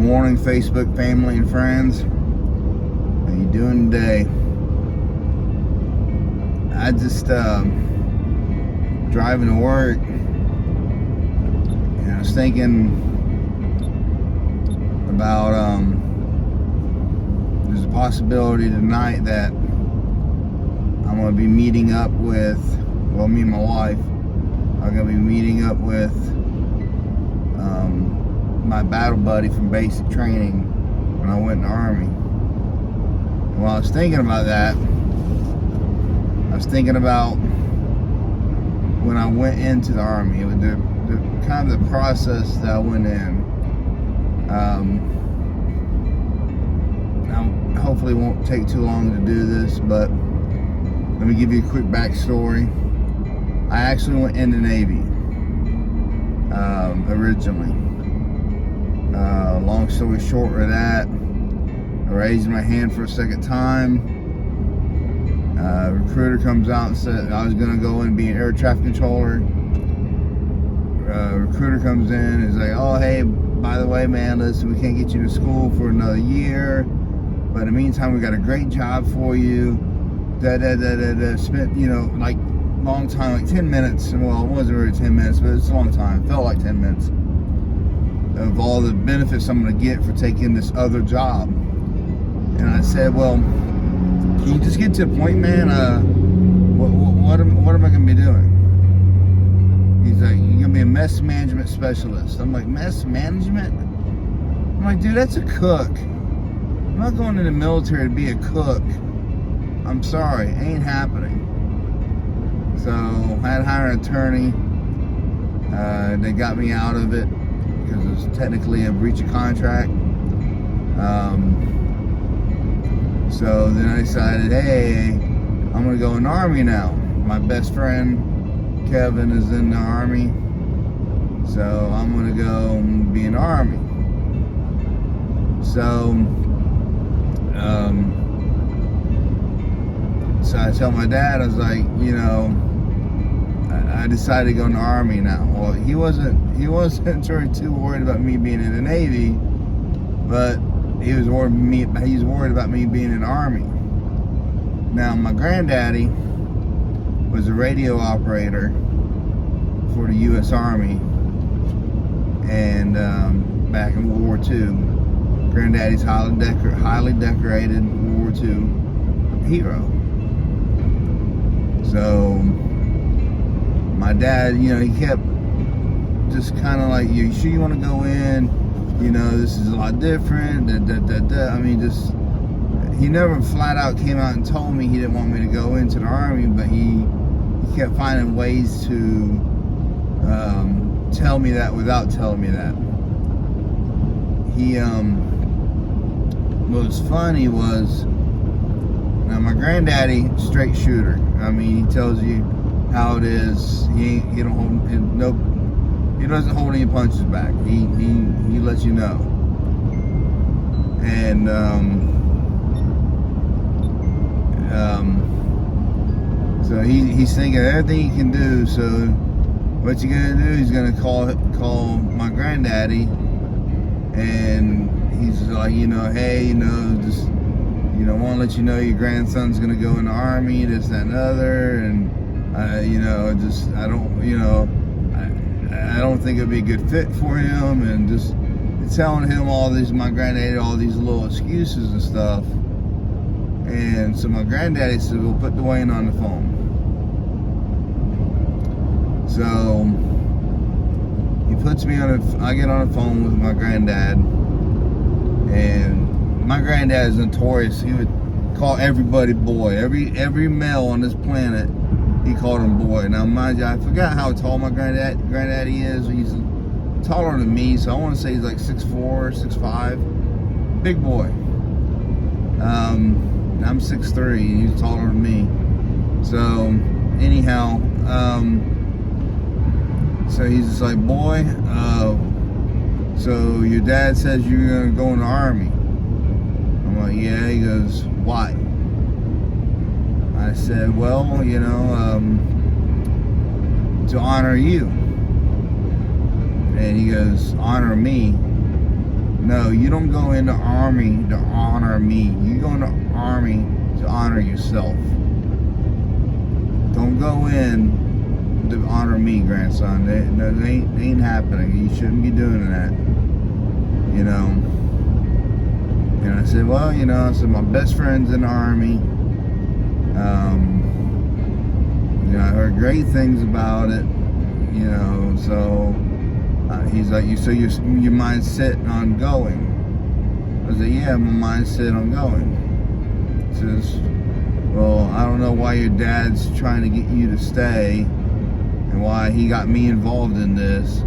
morning, Facebook family and friends. How you doing today? I just driving to work, and I was thinking about there's a possibility tonight that I'm going to be meeting up with, well, me and my wife are going to be meeting up with my battle buddy from basic training when I went in the Army. And while I was thinking about that, I was thinking about when I went into the Army. It was the kind of the process that I went in. Now, hopefully it won't take too long to do this, but let me give you a quick backstory. I actually went in the Navy originally. Long story short of that, I raised my hand for a second time. Recruiter comes out and said I was going to go in and be an air traffic controller. Recruiter comes in and is like, oh, hey, by the way, man, listen, we can't get you to school for another year, but in the meantime, we got a great job for you. Spent, like long time, like 10 minutes. Well, it wasn't really 10 minutes, but it's a long time. It felt like 10 minutes of all the benefits I'm going to get for taking this other job. And I said, well, can you just get to a point, man? What am I going to be doing? He's like, you're going to be a mess management specialist. I'm like, mess management? I'm like, dude, that's a cook. I'm not going in the military to be a cook. I'm sorry, ain't happening. So I had to hire an attorney. They got me out of it because it was technically a breach of contract. So then I decided, hey, I'm going to go in the Army now. My best friend, Kevin, is in the Army. So I'm going to go be in the Army. So I tell my dad, I was like, I decided to go in the Army now. Well, he wasn't too worried about me being in the Navy, but he was worried about me being in the Army. Now, my granddaddy was a radio operator for the U.S. Army, and back in World War II. Granddaddy's highly decorated World War II hero. So my dad, he kept just kind of like, you sure you want to go in? This is a lot different. I mean, he never flat out came out and told me he didn't want me to go into the Army, but he kept finding ways to tell me that without telling me that. What was funny was, now my granddaddy, straight shooter. I mean, he tells you how it is. He doesn't hold any punches back. He lets you know. And so he's thinking everything he can do. So what's he gonna do? He's gonna call my granddaddy, and he's like, hey, just want to let you know your grandson's gonna go in the Army, this, that, and other, and I don't think it'd be a good fit for him, and just telling him my granddaddy all these little excuses and stuff. And so my granddaddy said, well, put Dwayne on the phone. So he puts me I get on the phone with my granddad, and my granddad is notorious. He would call everybody boy. Every male on this planet, he called him boy. Now, mind you, I forgot how tall my granddaddy is. He's taller than me, so I want to say he's like 6'4", 6'5", big boy. I'm 6'3", he's taller than me. So, anyhow, so he's just like, boy, so your dad says you're gonna go in the Army. I'm like, yeah. He goes, why? I said, well, to honor you. And he goes, honor me? No, No, you don't go into Army to honor me. You go into Army to honor yourself. Don't go in to honor me, grandson. That ain't happening. You shouldn't be doing that. You know. And I said, well, you know, I said my best friend's in the Army. You know, I heard great things about it. You know, so he's like, so your mind's set on going. I said, yeah, my mind's set on going. He says, well, I don't know why your dad's trying to get you to stay and why he got me involved in this,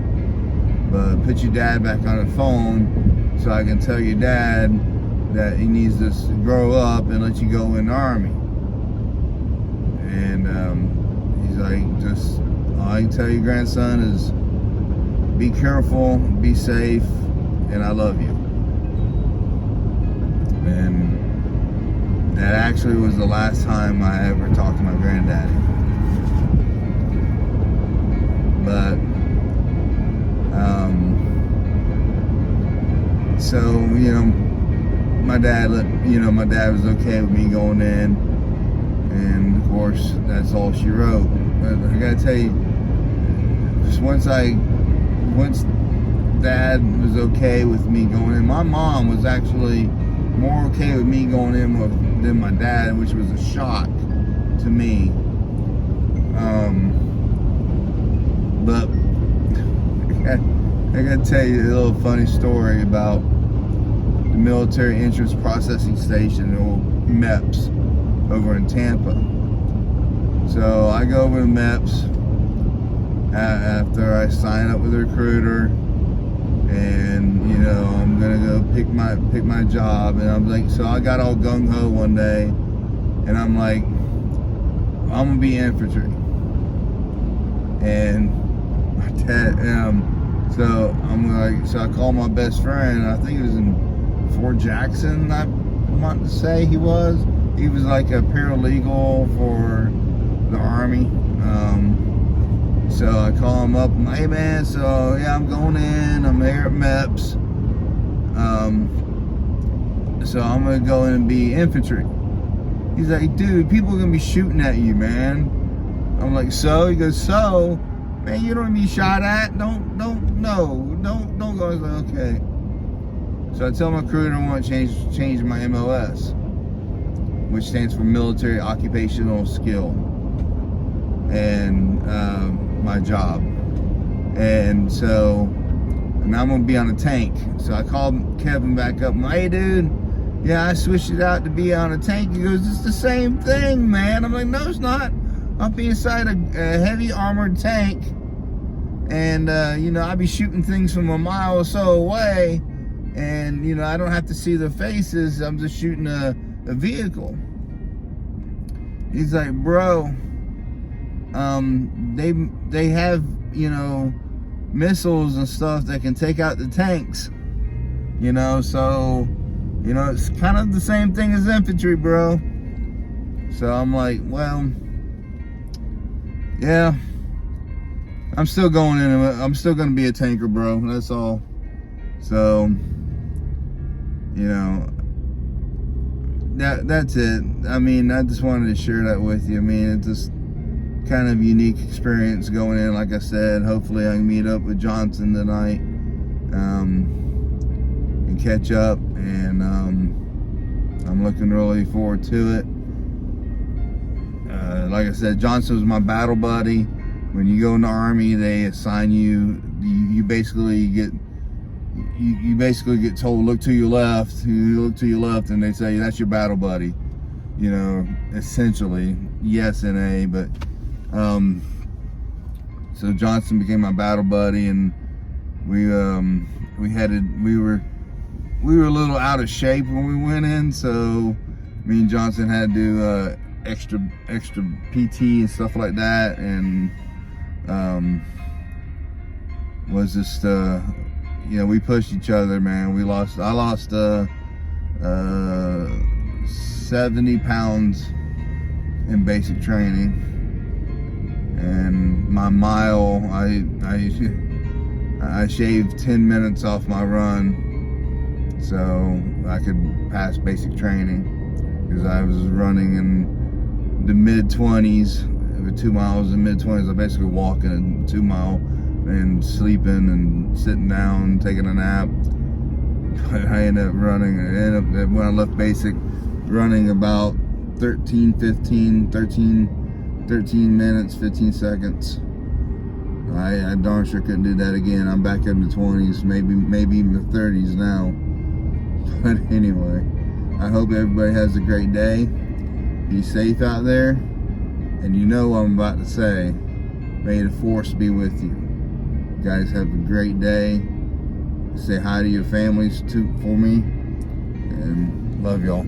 but put your dad back on the phone so I can tell your dad that he needs to grow up and let you go in the Army. And he's like, just all I can tell you, grandson, is be careful, be safe, and I love you. And that actually was the last time I ever talked to my granddaddy. But so, you know, my dad was okay with me going in, and of course that's all she wrote. But I gotta tell you, just once Dad was okay with me going in, my mom was actually more okay with me going in than my dad, which was a shock to me. But I gotta tell you a little funny story about the Military Entrance Processing Station, or MEPS, over in Tampa. So I go over to MEPS after I sign up with a recruiter, and you know, I'm gonna go pick my job, and I'm like, so I got all gung-ho one day, and I'm like, I'm gonna be infantry. And my dad, so I called my best friend. I think it was in Fort Jackson, I want to say he was like a paralegal for the Army. So I call him up. I'm like, hey man, so yeah, I'm going in. I'm here at MEPS. So I'm gonna go in and be infantry. He's like, dude, people are gonna be shooting at you, man. I'm like, so? He goes, so? Man, you don't want to be shot at. Don't go. I was like, okay. So I tell my recruiter I want to change my MOS, which stands for Military Occupational Skill, and my job. And so, and I'm gonna be on a tank. So I called Kevin back up. I'm like, hey dude, yeah, I switched it out to be on a tank. He goes, it's the same thing, man. I'm like, no, it's not. I'll be inside a heavy armored tank, and you know, I'll be shooting things from a mile or so away, and you know, I don't have to see their faces. I'm just shooting a vehicle. He's like, bro, they have, you know, missiles and stuff that can take out the tanks, you know, so, you know, it's kind of the same thing as infantry, bro. So I'm like, well, yeah, I'm still going in. I'm still going to be a tanker, bro. That's all. So, you know, that's it. I mean, I just wanted to share that with you. I mean, it's just kind of unique experience going in. Like I said, hopefully I can meet up with Johnson tonight, and catch up. And I'm looking really forward to it. Like I said, Johnson was my battle buddy. When you go in the Army, they assign you. You basically get told, look to your left. You look to your left, and they say that's your battle buddy. You know, essentially, yes and A. But so Johnson became my battle buddy, and we were a little out of shape when we went in. So me and Johnson had to do extra PT and stuff like that, and was just you know, we pushed each other, man. I lost 70 pounds in basic training, and my mile, I shaved 10 minutes off my run, so I could pass basic training, because I was running in the mid-20s, 2 miles in mid-20s. I basically walking a 2 mile and sleeping and sitting down, taking a nap. But I ended up when I left basic, running about 13 minutes, 15 seconds. I darn sure couldn't do that again. I'm back in the 20s, maybe even the 30s now. But anyway, I hope everybody has a great day. Be safe out there. And you know what I'm about to say. May the force be with you. You guys have a great day. Say hi to your families for me. And love y'all.